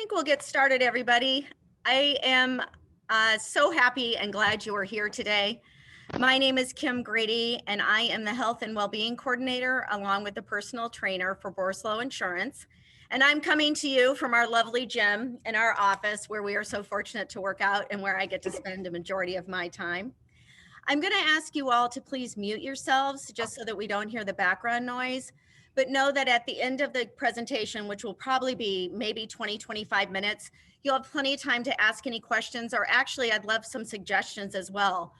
think we'll get started, everybody. I am so happy and glad you are here today. My name is Kim Grady, and I am the Health and Wellbeing Coordinator along with the personal trainer for Borslow Insurance. And I'm coming to you from our lovely gym in our office where we are so fortunate to work out and where I get to spend a majority of my time. I'm going to ask you all to please mute yourselves just so that we don't hear the background noise. But know that at the end of the presentation, which will probably be maybe 20, 25 minutes, you'll have plenty of time to ask any questions, or actually I'd love some suggestions as well,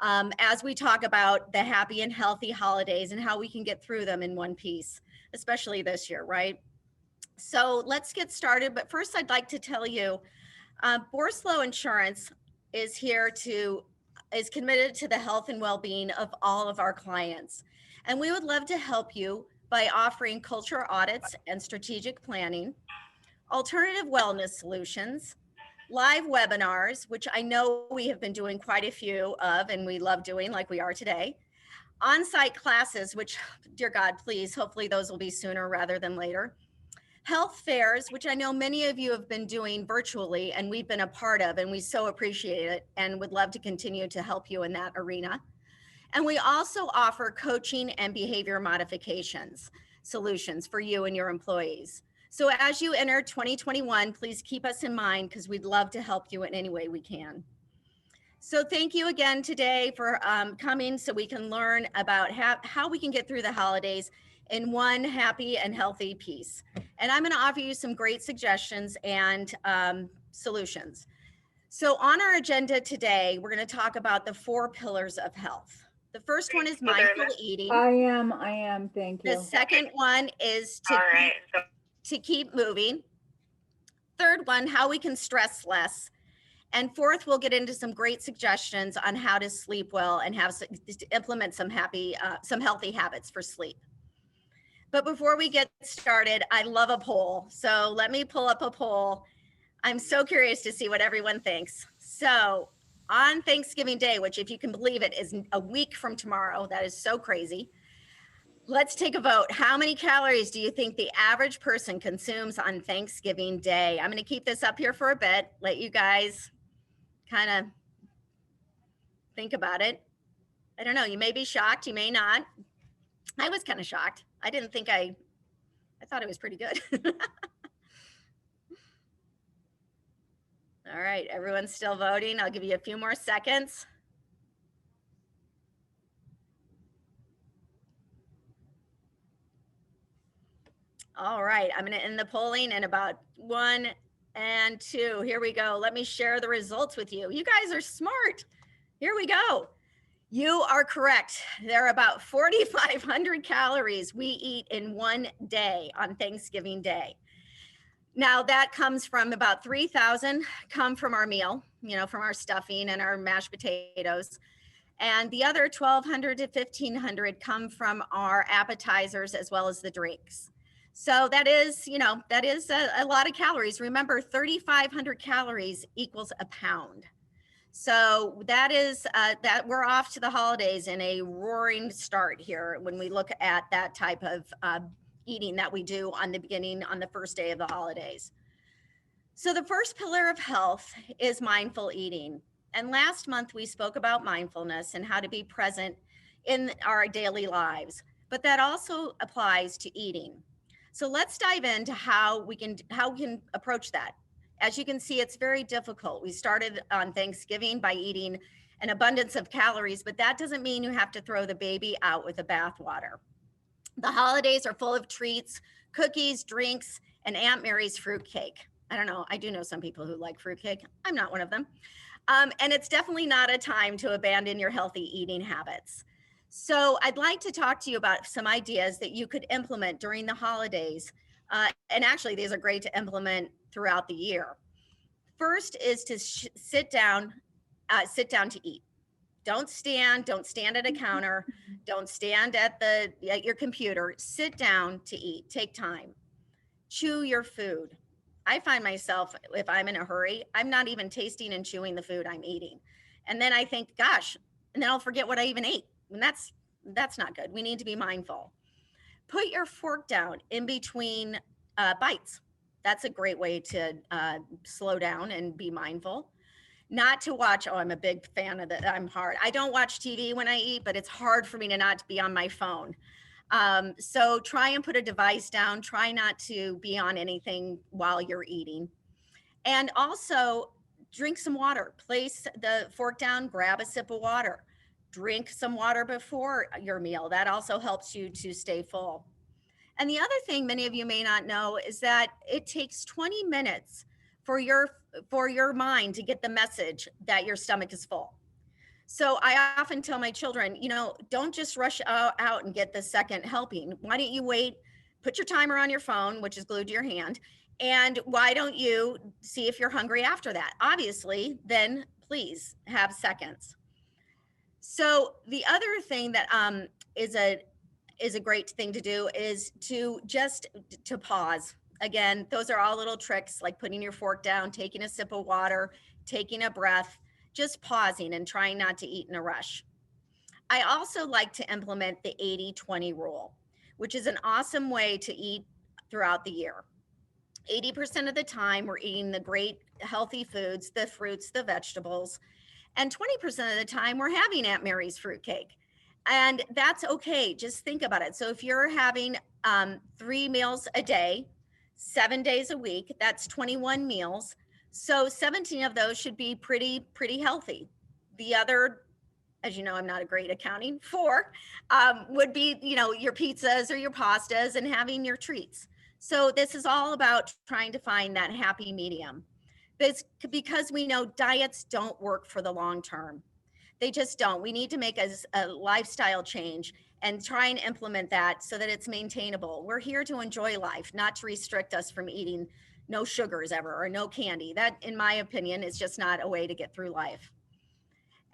as we talk about the happy and healthy holidays and how we can get through them in one piece, especially this year, right? So let's get started. But first I'd like to tell you, Borslow Insurance is committed to the health and well-being of all of our clients. And we would love to help you by offering culture audits and strategic planning, alternative wellness solutions, live webinars, which I know we have been doing quite a few of and we love doing like we are today, on-site classes, which, dear God, please, hopefully those will be sooner rather than later, health fairs, which I know many of you have been doing virtually and we've been a part of, and we so appreciate it and would love to continue to help you in that arena. And we also offer coaching and behavior modifications solutions for you and your employees. So as you enter 2021, please keep us in mind because we'd love to help you in any way we can. So thank you again today for coming so we can learn about how we can get through the holidays in one happy and healthy piece. And I'm going to offer you some great suggestions and solutions. So on our agenda today, we're going to talk about the 4 pillars of health. The first one is mindful eating. I am, thank you. The second one is to keep moving. Third one, how we can stress less. And fourth, we'll get into some great suggestions on how to sleep well and implement some healthy habits for sleep. But before we get started, I love a poll. So let me pull up a poll. I'm so curious to see what everyone thinks. So on Thanksgiving Day, which if you can believe it is a week from tomorrow, that is so crazy. Let's take a vote. How many calories do you think the average person consumes on Thanksgiving Day? I'm going to keep this up here for a bit, let you guys kind of think about it. I don't know, you may be shocked, you may not. I was kind of shocked. I didn't think I thought it was pretty good. All right, everyone's still voting. I'll give you a few more seconds. All right, I'm going to end the polling in about 1 and 2. Here we go. Let me share the results with you. You guys are smart. Here we go. You are correct. There are about 4,500 calories we eat in one day on Thanksgiving Day. Now that comes from about 3,000 come from our meal, from our stuffing and our mashed potatoes. And the other 1,200 to 1,500 come from our appetizers as well as the drinks. So that is a lot of calories. Remember, 3,500 calories equals a pound. So that is that we're off to the holidays in a roaring start here when we look at that type of eating that we do on the first day of the holidays. So the first pillar of health is mindful eating. And last month we spoke about mindfulness and how to be present in our daily lives, but that also applies to eating. So let's dive into how we can approach that. As you can see, it's very difficult. We started on Thanksgiving by eating an abundance of calories, but that doesn't mean you have to throw the baby out with the bathwater. The holidays are full of treats, cookies, drinks, and Aunt Mary's fruitcake. I don't know. I do know some people who like fruitcake. I'm not one of them. And it's definitely not a time to abandon your healthy eating habits. So I'd like to talk to you about some ideas that you could implement during the holidays. And actually, these are great to implement throughout the year. First is to sit down to eat. Don't stand at a counter. Don't stand at your computer. Sit down to eat. Take time. Chew your food. I find myself, if I'm in a hurry, I'm not even tasting and chewing the food I'm eating. And then I think, gosh, and then I'll forget what I even ate. And that's not good. We need to be mindful. Put your fork down in between bites. That's a great way to slow down and be mindful. Not to watch, oh, I'm a big fan of that. I'm hard. I don't watch TV when I eat, but it's hard for me to not be on my phone. So try and put a device down. Try not to be on anything while you're eating. And also drink some water. Place the fork down, grab a sip of water. Drink some water before your meal. That also helps you to stay full. And the other thing many of you may not know is that it takes 20 minutes for your mind to get the message that your stomach is full. So I often tell my children, don't just rush out and get the second helping. Why don't you wait, put your timer on your phone, which is glued to your hand, and why don't you see if you're hungry after that? Obviously, then please have seconds. So the other thing that is a great thing to do is to just to pause. Again, those are all little tricks like putting your fork down, taking a sip of water, taking a breath, just pausing and trying not to eat in a rush. I also like to implement the 80-20 rule, which is an awesome way to eat throughout the year. 80% of the time, we're eating the great healthy foods, the fruits, the vegetables, and 20% of the time, we're having Aunt Mary's fruitcake. And that's okay. Just think about it. So if you're having 3 meals a day, 7 days a week, that's 21 meals. So 17 of those should be pretty healthy. The other, as you know, I'm not a great accounting, 4 would be, your pizzas or your pastas and having your treats. So this is all about trying to find that happy medium. Because we know diets don't work for the long term. They just don't. We need to make a lifestyle change and try and implement that so that it's maintainable. We're here to enjoy life, not to restrict us from eating no sugars ever or no candy. That, in my opinion, is just not a way to get through life.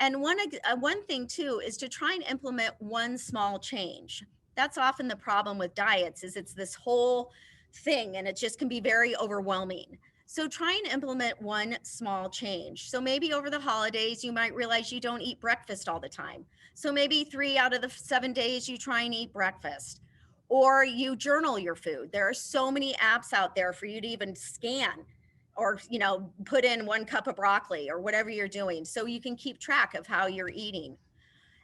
And one thing too is to try and implement one small change. That's often the problem with diets is it's this whole thing and it just can be very overwhelming. So try and implement one small change. So maybe over the holidays, you might realize you don't eat breakfast all the time. So maybe 3 out of the 7 days you try and eat breakfast, or you journal your food. There are so many apps out there for you to even scan or, put in 1 cup of broccoli or whatever you're doing. So you can keep track of how you're eating.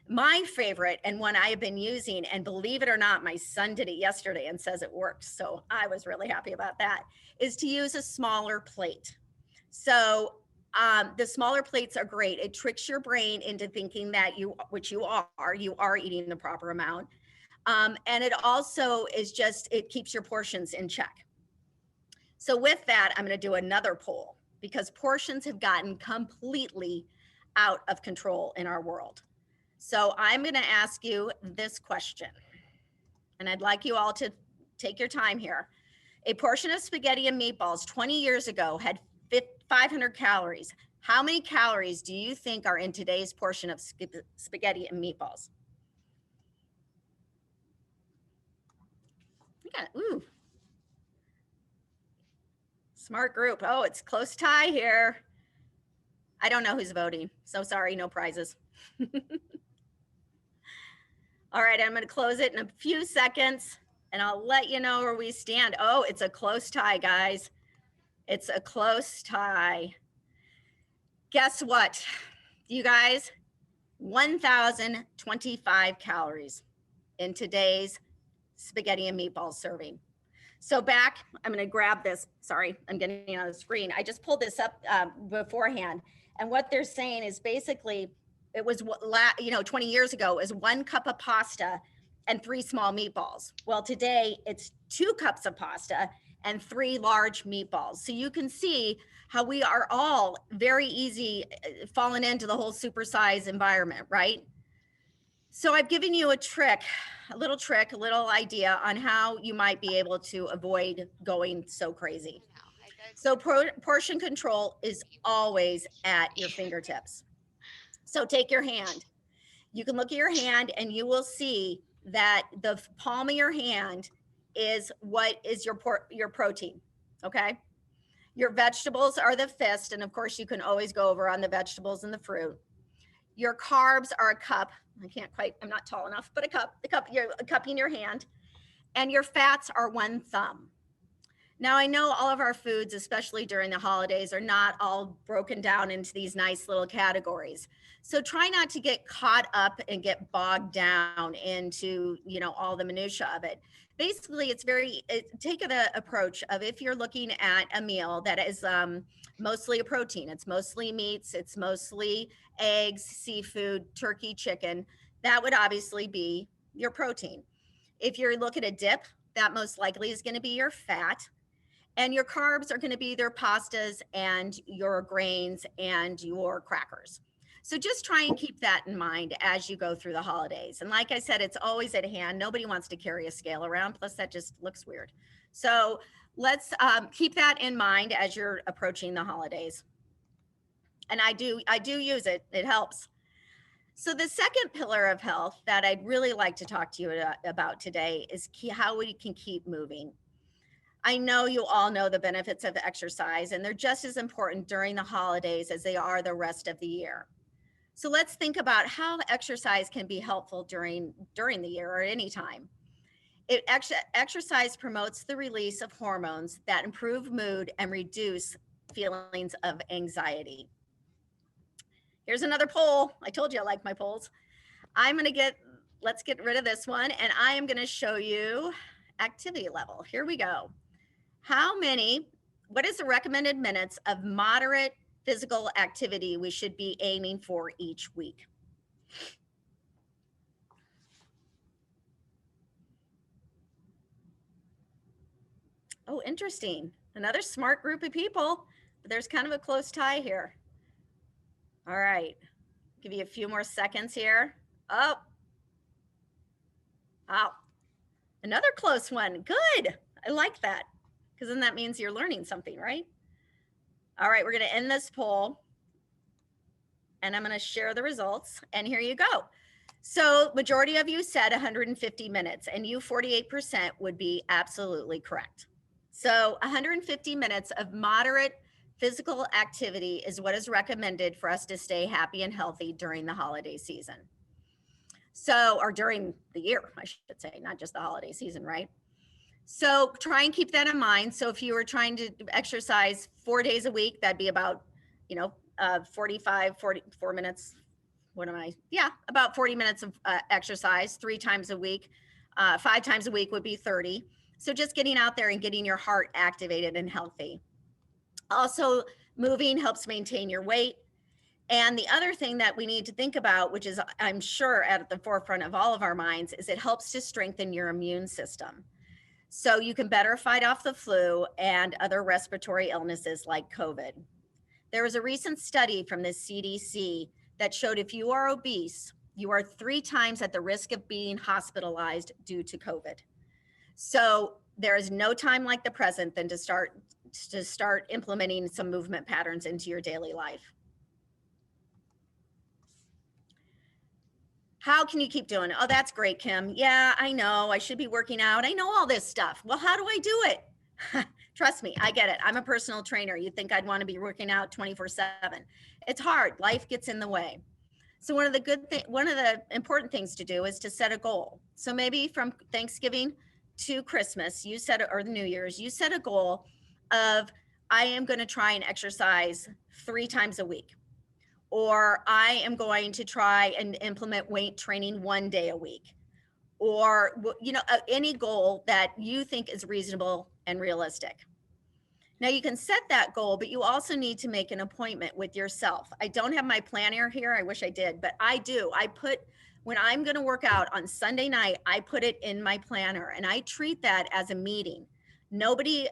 My favorite and one I have been using, and believe it or not, my son did it yesterday and says it works. So I was really happy about that, is to use a smaller plate. So the smaller plates are great. It tricks your brain into thinking that which you are eating the proper amount. And it also it keeps your portions in check. So with that, I'm going to do another poll because portions have gotten completely out of control in our world. So I'm going to ask you this question, and I'd like you all to take your time here. A portion of spaghetti and meatballs 20 years ago had 500 calories. How many calories do you think are in today's portion of spaghetti and meatballs? Ooh. Smart group. Oh, it's close tie here. I don't know who's voting, so sorry, no prizes. All right, I'm going to close it in a few seconds and I'll let you know where we stand. Oh, it's a close tie, guys. It's a close tie. Guess what, you guys? 1,025 calories in today's spaghetti and meatballs serving. So I'm going to grab this. Sorry, I'm getting on the screen. I just pulled this up beforehand. And what they're saying is basically, it was 20 years ago, is 1 cup of pasta and 3 small meatballs. Well, today it's 2 cups of pasta and 3 large meatballs. So you can see how we are all very easy falling into the whole supersize environment, right? So I've given you a little idea on how you might be able to avoid going so crazy. So portion control is always at your fingertips. So take your hand. You can look at your hand and you will see that the palm of your hand is what is your protein, okay? Your vegetables are the fist, and of course you can always go over on the vegetables and the fruit. Your carbs are a cup. I'm not tall enough, but a cup in your hand. And your fats are 1 thumb. Now, I know all of our foods, especially during the holidays, are not all broken down into these nice little categories. So try not to get caught up and get bogged down into, all the minutia of it. Basically, take the approach of if you're looking at a meal that is mostly a protein, it's mostly meats, it's mostly eggs, seafood, turkey, chicken, that would obviously be your protein. If you're looking at a dip, that most likely is going to be your fat, and your carbs are going to be their pastas and your grains and your crackers. So just try and keep that in mind as you go through the holidays. And like I said, it's always at hand. Nobody wants to carry a scale around. Plus, that just looks weird. So let's keep that in mind as you're approaching the holidays. And I do use it. It helps. So the second pillar of health that I'd really like to talk to you about today is how we can keep moving. I know you all know the benefits of exercise, and they're just as important during the holidays as they are the rest of the year. So let's think about how exercise can be helpful during the year or any time. Exercise promotes the release of hormones that improve mood and reduce feelings of anxiety. Here's another poll. I told you I like my polls. Let's get rid of this one, and I am going to show you activity level. Here we go. What is the recommended minutes of moderate physical activity we should be aiming for each week? Oh, interesting. Another smart group of people, but there's kind of a close tie here. All right, give you a few more seconds here. Oh, another close one. Good. I like that, because then that means you're learning something, right? All right, we're going to end this poll, and I'm going to share the results, and here you go. So majority of you said 150 minutes, and you 48% would be absolutely correct. So 150 minutes of moderate physical activity is what is recommended for us to stay happy and healthy during the holiday season. So, or during the year, I should say, not just the holiday season, right? So try and keep that in mind. So if you were trying to exercise 4 days a week, that'd be about, 44 minutes. About 40 minutes of exercise 3 times a week. 5 times a week would be 30. So just getting out there and getting your heart activated and healthy. Also, moving helps maintain your weight. And the other thing that we need to think about, which is I'm sure at the forefront of all of our minds, is it helps to strengthen your immune system. So you can better fight off the flu and other respiratory illnesses like COVID. There was a recent study from the CDC that showed if you are obese, you are 3 times at the risk of being hospitalized due to COVID. So there is no time like the present than to start implementing some movement patterns into your daily life. How can you keep doing it? Oh, that's great, Kim. Yeah, I know. I should be working out. I know all this stuff. Well, how do I do it? Trust me, I get it. I'm a personal trainer. You'd think I'd want to be working out 24/7. It's hard. Life gets in the way. So one of the important things to do is to set a goal. So maybe from Thanksgiving to Christmas, or the New Year's, you set a goal of, I am going to try and exercise 3 times a week. Or I am going to try and implement weight training 1 day a week, or any goal that you think is reasonable and realistic. Now you can set that goal, but you also need to make an appointment with yourself. I don't have my planner here. I wish I did, but I do. When I'm going to work out on Sunday night, I put it in my planner, and I treat that as a meeting. Nobody,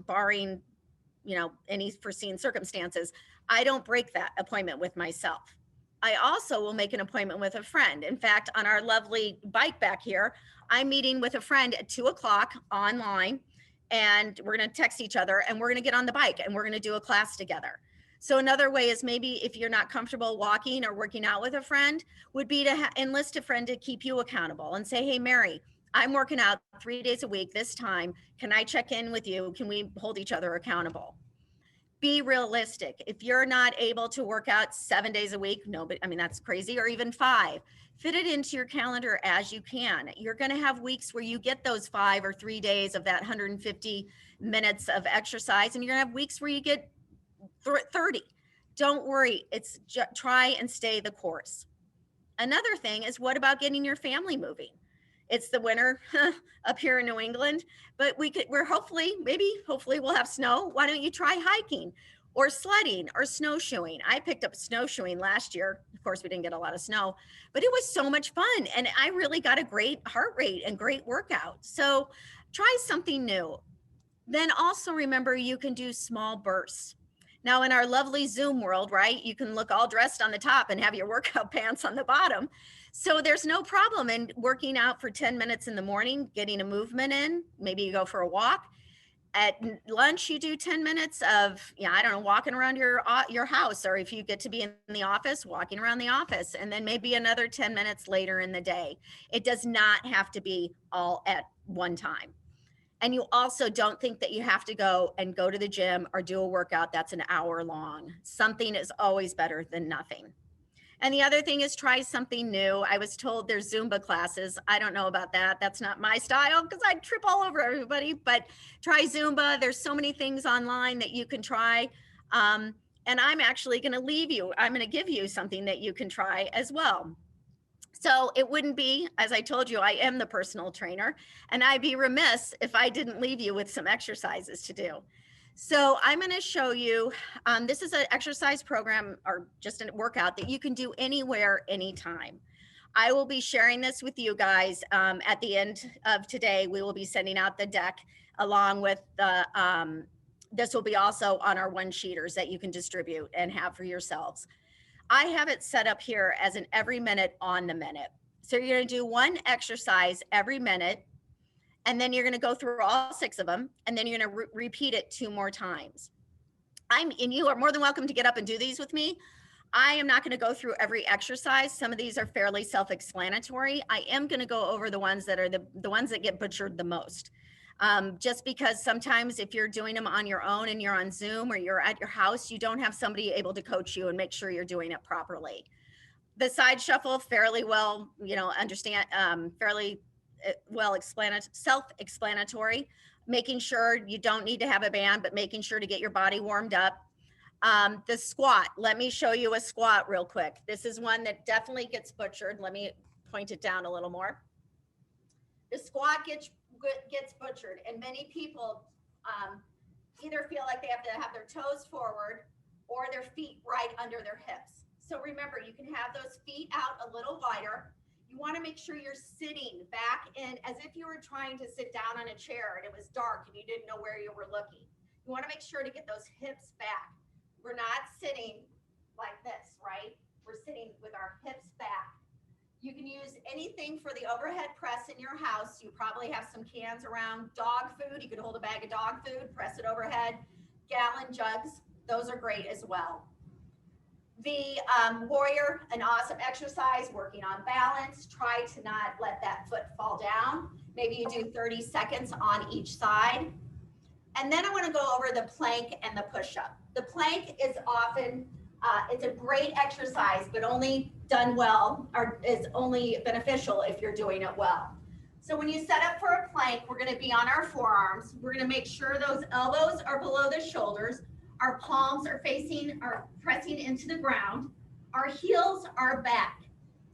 barring any foreseen circumstances, I don't break that appointment with myself. I also will make an appointment with a friend. In fact, on our lovely bike back here, I'm meeting with a friend at 2:00 online, and we're going to text each other, and we're going to get on the bike, and we're going to do a class together. So another way is, maybe if you're not comfortable walking or working out with a friend, would be to enlist a friend to keep you accountable and say, hey, Mary, I'm working out 3 days a week this time. Can I check in with you? Can we hold each other accountable? Be realistic. If you're not able to work out 7 days a week, no, but I mean, that's crazy, or even 5, fit it into your calendar as you can. You're going to have weeks where you get those 5 or 3 days of that 150 minutes of exercise, and you're going to have weeks where you get 30. Don't worry. It's try and stay the course. Another thing is, what about getting your family moving? It's the winter up here in New England, but we're hopefully we'll have snow. Why don't you try hiking or sledding or snowshoeing? I picked up snowshoeing last year. Of course, we didn't get a lot of snow, but it was so much fun. And I really got a great heart rate and great workout. So try something new. Then also remember, you can do small bursts. Now, in our lovely Zoom world, right, you can look all dressed on the top and have your workout pants on the bottom. So there's no problem in working out for 10 minutes in the morning, getting a movement in. Maybe you go for a walk. At lunch, you do 10 minutes of, I don't know, walking around your house, or if you get to be in the office, walking around the office, and then maybe another 10 minutes later in the day. It does not have to be all at one time. And you also don't think that you have to go to the gym or do a workout that's an hour long. Something is always better than nothing. And the other thing is, try something new. I was told there's Zumba classes. I don't know about that. That's not my style because I trip all over everybody, but try Zumba. There's so many things online that you can try. And I'm actually going to leave you. I'm going to give you something that you can try as well. So it wouldn't be, as I told you, I am the personal trainer, and I'd be remiss if I didn't leave you with some exercises to do. So I'm going to show you, this is an exercise program or just a workout that you can do anywhere, anytime. I will be sharing this with you guys at the end of today. We will be sending out the deck along with the, this will be also on our one-sheeters that you can distribute and have for yourselves. I have it set up here as an every minute on the minute. So you're going to do one exercise every minute, and then you're going to go through all 6 of them, and then you're going to repeat it 2 more times. And you are more than welcome to get up and do these with me. I am not going to go through every exercise. Some of these are fairly self-explanatory. I am going to go over the ones that are the ones that get butchered the most. Just because sometimes if you're doing them on your own and you're on Zoom or you're at your house, you don't have somebody able to coach you and make sure you're doing it properly. The side shuffle, fairly well, fairly well self-explanatory, making sure you don't need to have a band, but making sure to get your body warmed up. The squat, let me show you a squat real quick. This is one that definitely gets butchered. Let me point it down a little more. The squat gets butchered, and many people either feel like they have to have their toes forward or their feet right under their hips. So remember, you can have those feet out a little wider. You want to make sure you're sitting back in as if you were trying to sit down on a chair and it was dark and you didn't know where you were looking. You want to make sure to get those hips back. We're not sitting like this, right? We're sitting with our hips back. You can use anything for the overhead press in your house. You probably have some cans around. Dog food, you could hold a bag of dog food, press it overhead. Gallon jugs, those are great as well. The warrior, an awesome exercise, working on balance. Try to not let that foot fall down. Maybe you do 30 seconds on each side. And then I want to go over the plank and the push-up. The plank is often, it's a great exercise, but only done well, or is only beneficial if you're doing it well. So when you set up for a plank, we're going to be on our forearms. We're going to make sure those elbows are below the shoulders. Our palms are pressing into the ground. Our heels are back.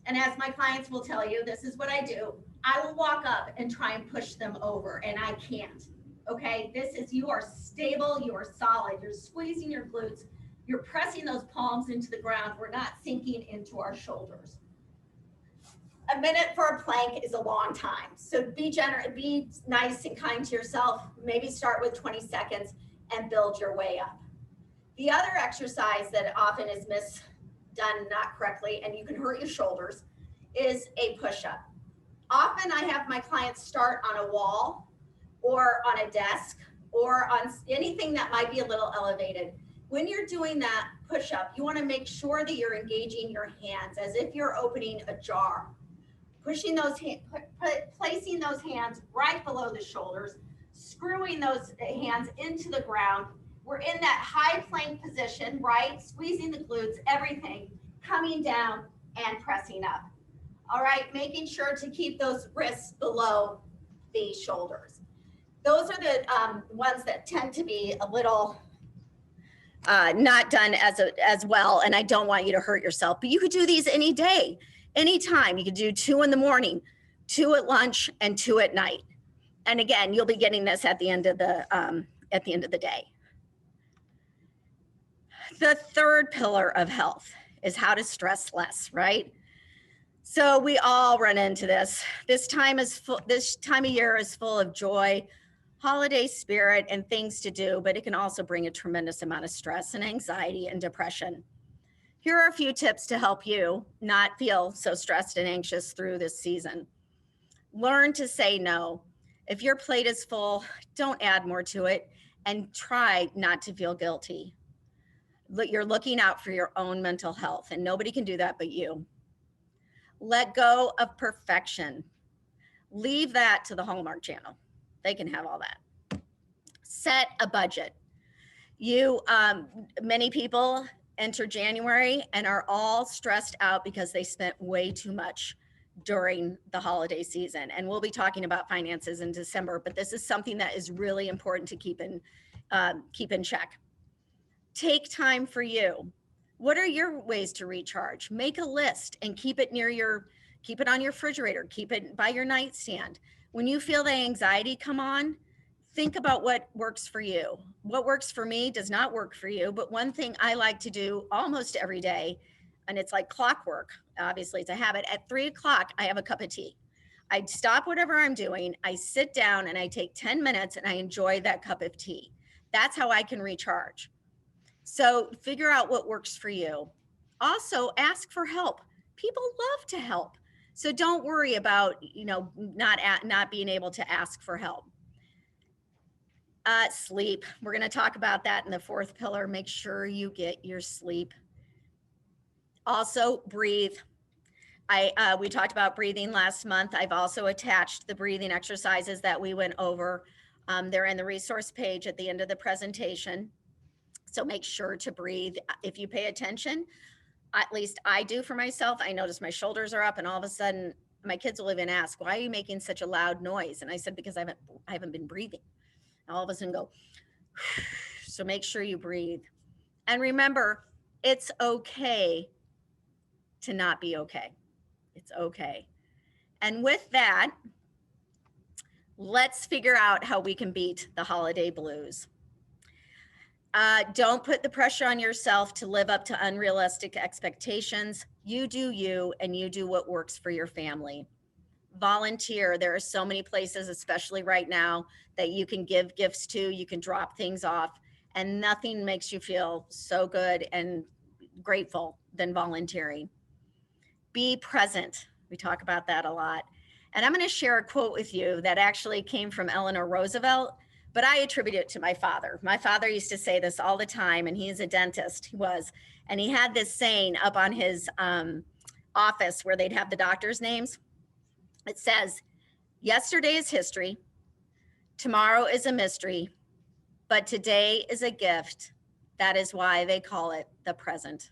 And as my clients will tell you, this is what I do. I will walk up and try and push them over, and I can't. Okay, you are stable, you are solid, you're squeezing your glutes, you're pressing those palms into the ground. We're not sinking into our shoulders. A minute for a plank is a long time. So be nice and kind to yourself. Maybe start with 20 seconds and build your way up. The other exercise that often is done not correctly, and you can hurt your shoulders, is a push-up. Often I have my clients start on a wall or on a desk or on anything that might be a little elevated. When you're doing that push-up, you want to make sure that you're engaging your hands as if you're opening a jar. Pushing those placing those hands right below the shoulders, screwing those hands into the ground, We're in that high plank position, right? Squeezing the glutes, everything, coming down and pressing up. All right, making sure to keep those wrists below the shoulders. Those are the ones that tend to be a little not done as well, and I don't want you to hurt yourself, but you could do these any day, anytime. You could do 2 in the morning, 2 at lunch, and 2 at night. And again, you'll be getting this at the end of the day. The third pillar of health is how to stress less, right? So we all run into this. This time of year is full of joy, holiday spirit, and things to do, but it can also bring a tremendous amount of stress and anxiety and depression. Here are a few tips to help you not feel so stressed and anxious through this season. Learn to say no. If your plate is full, don't add more to it, and try not to feel guilty. You're looking out for your own mental health, and nobody can do that but you. Let go of perfection. Leave that to the Hallmark Channel. They can have all that. Set a budget. Many people enter January and are all stressed out because they spent way too much during the holiday season. And we'll be talking about finances in December, but this is something that is really important to keep in check. Take time for you. What are your ways to recharge? Make a list and keep it on your refrigerator, keep it by your nightstand. When you feel the anxiety come on, think about what works for you. What works for me does not work for you, but one thing I like to do almost every day, and it's like clockwork, obviously it's a habit, at 3 o'clock, I have a cup of tea. I stop whatever I'm doing, I sit down and I take 10 minutes and I enjoy that cup of tea. That's how I can recharge. So figure out what works for you. Also, ask for help. People love to help. So don't worry about, not being able to ask for help. Sleep. We're going to talk about that in the fourth pillar. Make sure you get your sleep. Also, breathe. We talked about breathing last month. I've also attached the breathing exercises that we went over. They're in the resource page at the end of the presentation. So make sure to breathe. If you pay attention, at least I do for myself, I notice my shoulders are up and all of a sudden my kids will even ask, why are you making such a loud noise? And I said, because I haven't been breathing. And all of a sudden go, so make sure you breathe. And remember, it's okay to not be okay. It's okay. And with that, let's figure out how we can beat the holiday blues. Don't put the pressure on yourself to live up to unrealistic expectations. You do you, and you do what works for your family. Volunteer. There are so many places, especially right now, that you can give gifts to, you can drop things off, and nothing makes you feel so good and grateful than volunteering. Be present. We talk about that a lot. And I'm going to share a quote with you that actually came from Eleanor Roosevelt, but I attribute it to my father. My father used to say this all the time, and he is a dentist, and he had this saying up on his office where they'd have the doctors' names. It says, yesterday is history, tomorrow is a mystery, but today is a gift. That is why they call it the present.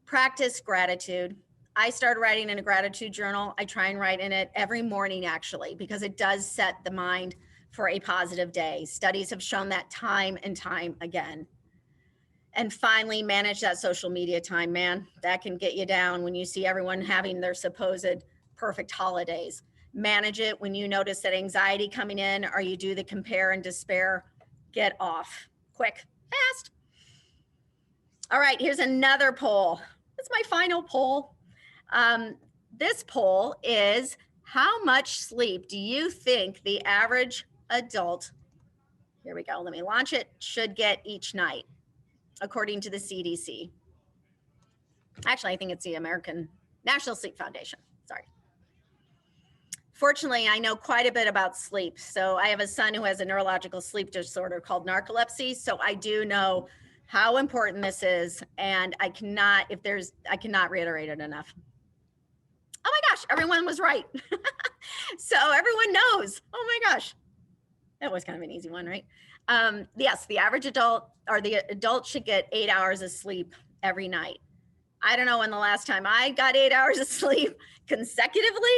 Practice gratitude. I started writing in a gratitude journal. I try and write in it every morning, actually, because it does set the mind for a positive day. Studies have shown that time and time again. And finally, manage that social media time, man. That can get you down when you see everyone having their supposed perfect holidays. Manage it when you notice that anxiety coming in, or you do the compare and despair. Get off quick, fast. All right, here's another poll. It's my final poll. This poll is, how much sleep do you think the average adult, here we go, let me launch it, should get each night, according to the CDC? Actually, I think it's the American National Sleep Foundation. Sorry. Fortunately, I know quite a bit about sleep. So I have a son who has a neurological sleep disorder called narcolepsy. So I do know how important this is. And I cannot reiterate it enough. Oh my gosh, everyone was right. So everyone knows. Oh my gosh. That was kind of an easy one, right? Yes, the average adult or the adult should get 8 hours of sleep every night. I don't know when the last time I got 8 hours of sleep consecutively,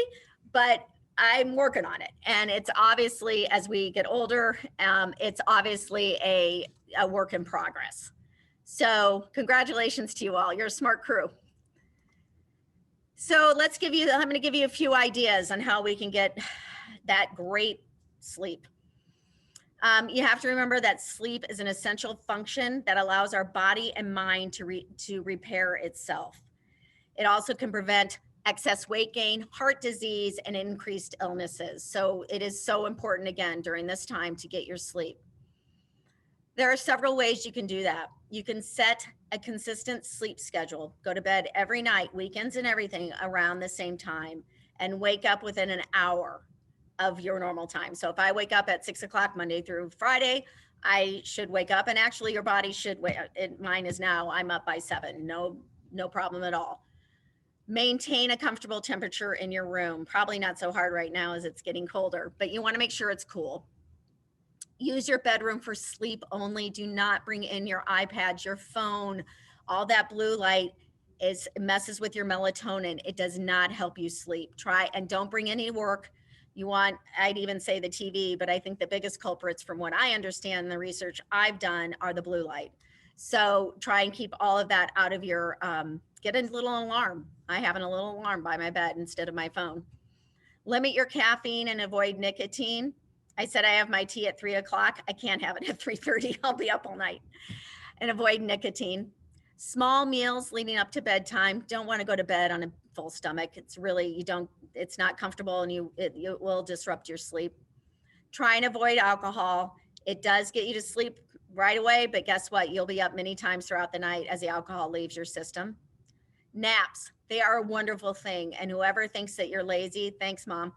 but I'm working on it. And it's obviously, as we get older, it's obviously a work in progress. So congratulations to you all. You're a smart crew. So I'm going to give you a few ideas on how we can get that great sleep. You have to remember that sleep is an essential function that allows our body and mind to repair itself. It also can prevent excess weight gain, heart disease, and increased illnesses. So it is so important, again, during this time to get your sleep. There are several ways you can do that. You can set a consistent sleep schedule. Go to bed every night, weekends and everything, around the same time, and wake up within an hour of your normal time. So if I wake up at 6 o'clock Monday through Friday, I should wake up, and actually your body should wake. Mine is now, I'm up by 7. No problem at all. Maintain a comfortable temperature in your room. Probably not so hard right now as it's getting colder, but you want to make sure it's cool. Use your bedroom for sleep only. Do not bring in your iPads, your phone. All that blue light messes with your melatonin. It does not help you sleep. Try and don't bring any work. I'd even say the TV, but I think the biggest culprits, from what I understand, the research I've done, are the blue light. So try and keep all of that out of your, get a little alarm. I have a little alarm by my bed instead of my phone. Limit your caffeine and avoid nicotine. I said I have my tea at 3 o'clock. I can't have it at 3:30. I'll be up all night. And avoid nicotine. Small meals leading up to bedtime. Don't want to go to bed on a full stomach. It's not comfortable, and it will disrupt your sleep. Try and avoid alcohol. It does get you to sleep right away, but guess what? You'll be up many times throughout the night as the alcohol leaves your system. Naps. They are a wonderful thing. And whoever thinks that you're lazy, thanks, Mom.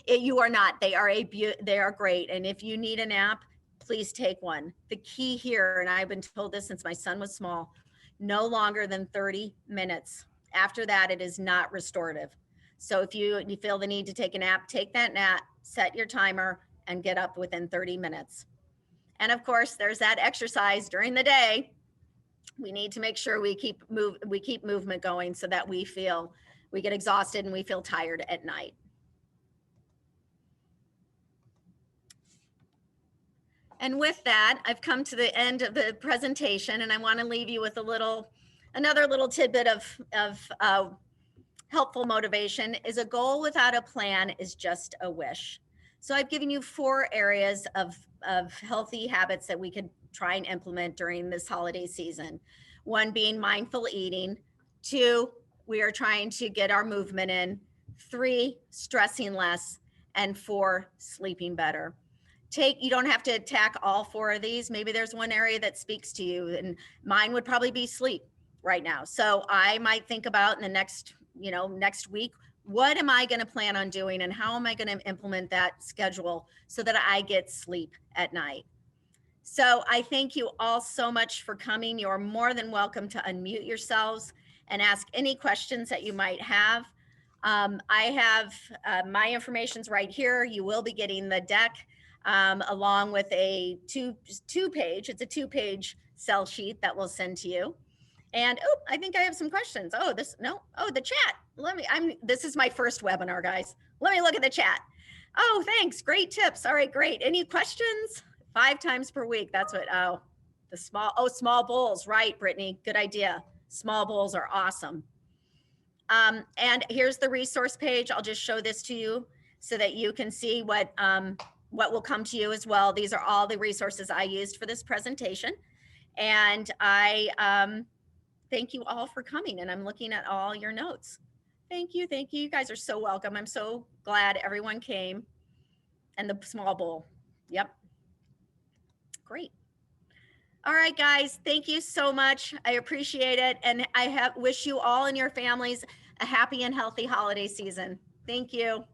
You are not. They are great. And if you need a nap, please take one. The key here, and I've been told this since my son was small, no longer than 30 minutes. After that, it is not restorative. So if you feel the need to take a nap, take that nap, set your timer, and get up within 30 minutes. And of course, there's that exercise during the day. We need to make sure we keep movement going so that we get exhausted and we feel tired at night. And with that, I've come to the end of the presentation, and I want to leave you with another little tidbit of helpful motivation. Is a goal without a plan is just a wish. So I've given you 4 areas of healthy habits that we could try and implement during this holiday season. 1 being mindful eating. 2, we are trying to get our movement in. 3, stressing less. And 4, sleeping better. You don't have to attack all 4 of these. Maybe there's one area that speaks to you, and mine would probably be sleep right now. So I might think about in the next week, what am I going to plan on doing, and how am I going to implement that schedule so that I get sleep at night? So I thank you all so much for coming. You're more than welcome to unmute yourselves and ask any questions that you might have. I have my information's right here. You will be getting the deck along with a two-page. It's a 2-page cell sheet that we'll send to you. And I think I have some questions. The chat. This is my first webinar, guys. Let me look at the chat. Oh, thanks. Great tips. All right, great. Any questions? 5 times per week. That's what, small bowls. Right, Brittany. Good idea. Small bowls are awesome. And here's the resource page. I'll just show this to you so that you can see what will come to you as well. These are all the resources I used for this presentation. And I thank you all for coming, and I'm looking at all your notes. Thank you. You guys are so welcome. I'm so glad everyone came. And the small bowl. Yep. Great. All right, guys, thank you so much. I appreciate it. And I wish you all and your families a happy and healthy holiday season. Thank you.